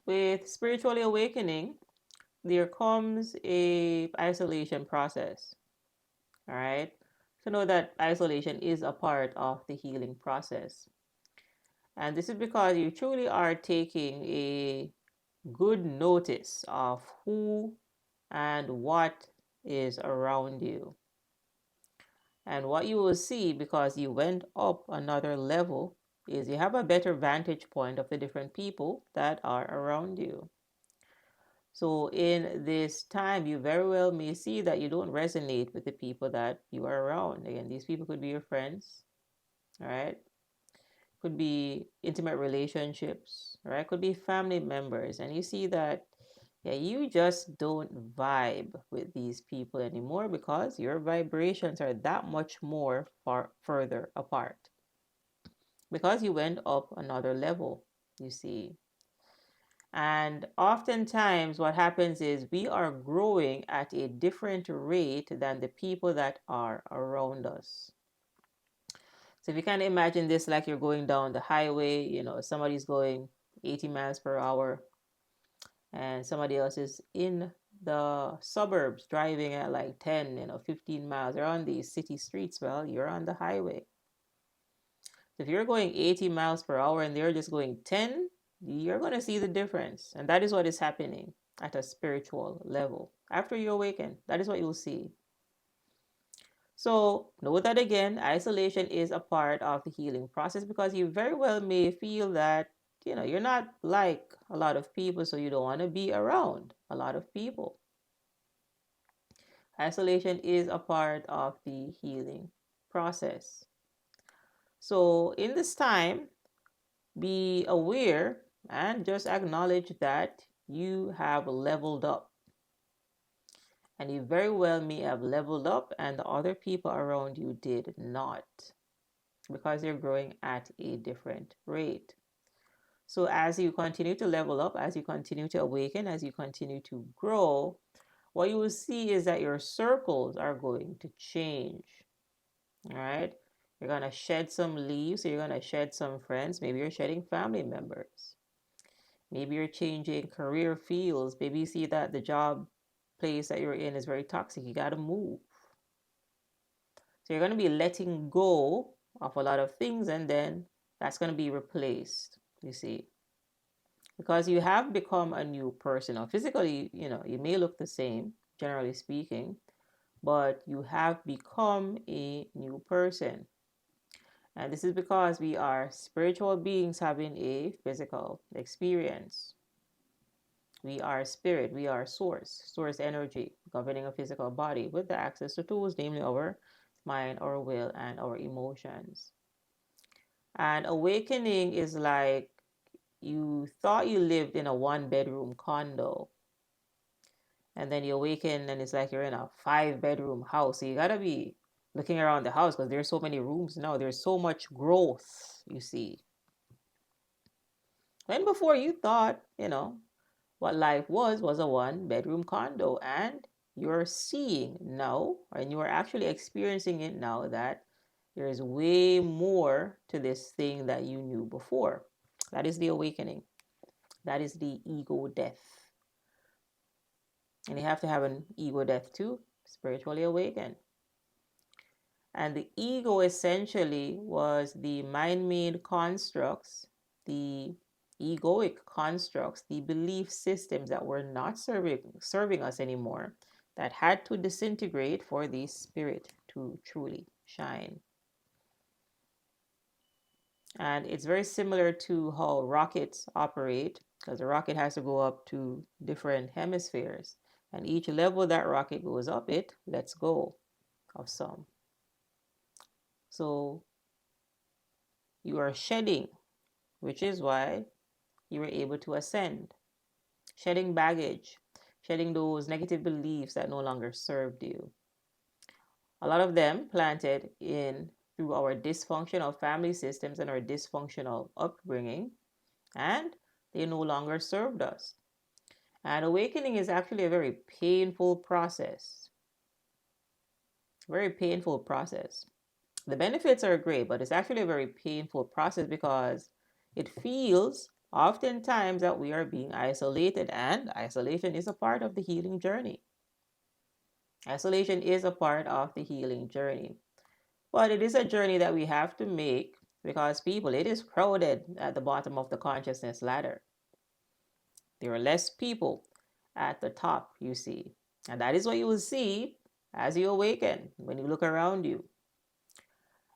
with spiritually awakening, there comes a isolation process. All right. So know that isolation is a part of the healing process. And this is because you truly are taking a good notice of who and what is around you. And what you will see, because you went up another level, is you have a better vantage point of the different people that are around you. So in this time, you very well may see that you don't resonate with the people that you are around. Again, these people could be your friends, all right? Could be intimate relationships, right? Could be family members. And you see that, yeah, you just don't vibe with these people anymore because your vibrations are that much more further apart. Because you went up another level, you see. And oftentimes, what happens is we are growing at a different rate than the people that are around us. So, if you can imagine this like you're going down the highway, somebody's going 80 miles per hour, and somebody else is in the suburbs driving at like 10, 15 miles. They're on these city streets. Well, you're on the highway. So if you're going 80 miles per hour and they're just going 10, you're going to see the difference. And that is what is happening at a spiritual level. After you awaken, that is what you'll see. So know that again, isolation is a part of the healing process because you very well may feel that, you're not like a lot of people, so you don't want to be around a lot of people. Isolation is a part of the healing process. So in this time, be aware and just acknowledge that you have leveled up. And you very well may have leveled up, and the other people around you did not because they're growing at a different rate. So, as you continue to level up, as you continue to awaken, as you continue to grow, what you will see is that your circles are going to change. All right. You're going to shed some leaves. So you're going to shed some friends. Maybe you're shedding family members. Maybe you're changing career fields. Maybe you see that the job place that you're in is very toxic. You got to move. So you're going to be letting go of a lot of things, and then that's going to be replaced, you see. Because you have become a new person. Now, physically, you may look the same, generally speaking, but you have become a new person. And this is because we are spiritual beings having a physical experience. We are spirit, we are source energy, governing a physical body with the access to tools, namely our mind, our will, and our emotions. And awakening is like you thought you lived in a one-bedroom condo, and then you awaken and it's like you're in a 5-bedroom house. So you gotta be looking around the house because there's so many rooms now. There's so much growth, you see. When before you thought, what life was a 1-bedroom condo, and you're seeing now, and you are actually experiencing it now, that there is way more to this thing that you knew before. That is the awakening. That is the ego death. And you have to have an ego death to spiritually awaken. And the ego essentially was the mind-made constructs, the egoic constructs, the belief systems that were not serving us anymore, that had to disintegrate for the spirit to truly shine. And it's very similar to how rockets operate, because a rocket has to go up to different hemispheres. And each level that rocket goes up, it lets go of some. So you are shedding, which is why you were able to ascend. Shedding baggage, shedding those negative beliefs that no longer served you. A lot of them planted in through our dysfunctional family systems and our dysfunctional upbringing, and they no longer served us. And awakening is actually a very painful process. Very painful process. The benefits are great, but it's actually a very painful process because it feels oftentimes that we are being isolated, and isolation is a part of the healing journey. Isolation is a part of the healing journey. But it is a journey that we have to make because people, it is crowded at the bottom of the consciousness ladder. There are less people at the top, you see. And that is what you will see as you awaken when you look around you.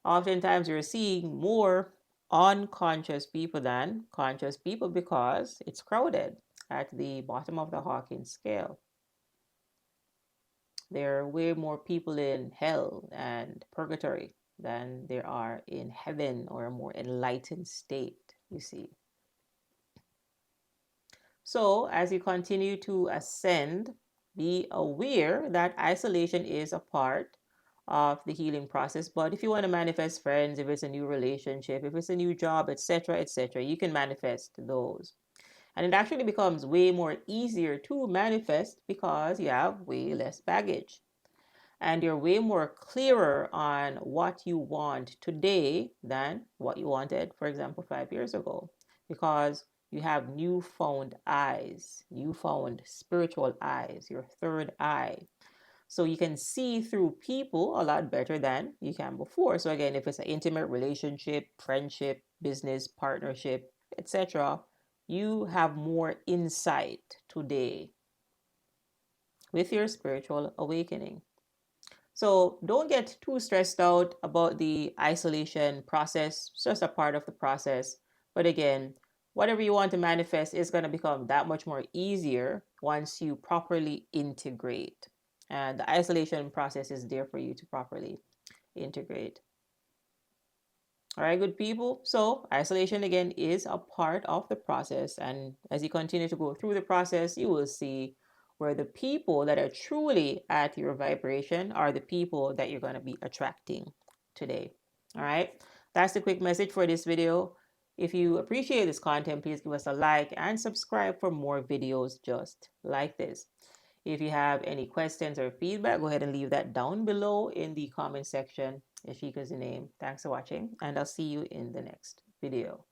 Oftentimes, you're seeing more unconscious people than conscious people because it's crowded at the bottom of the Hawkins scale. There are way more people in hell and purgatory than there are in heaven or a more enlightened state, you see. So, as you continue to ascend, be aware that isolation is a part of the healing process. But if you want to manifest friends, if it's a new relationship, if it's a new job, etc., you can manifest those. And it actually becomes way more easier to manifest because you have way less baggage. And you're way more clearer on what you want today than what you wanted, for example, 5 years ago, because you have newfound eyes, newfound spiritual eyes, your third eye. So you can see through people a lot better than you can before. So again, if it's an intimate relationship, friendship, business, partnership, etc., you have more insight today with your spiritual awakening. So don't get too stressed out about the isolation process. It's just a part of the process. But again, whatever you want to manifest is going to become that much more easier once you properly integrate. And the isolation process is there for you to properly integrate. All right, good people. So, isolation again is a part of the process. And as you continue to go through the process, you will see where the people that are truly at your vibration are the people that you're going to be attracting today. All right, that's the quick message for this video. If you appreciate this content, please give us a like and subscribe for more videos just like this. If you have any questions or feedback, go ahead and leave that down below in the comment section. Yashika is the name. Thanks for watching, and I'll see you in the next video.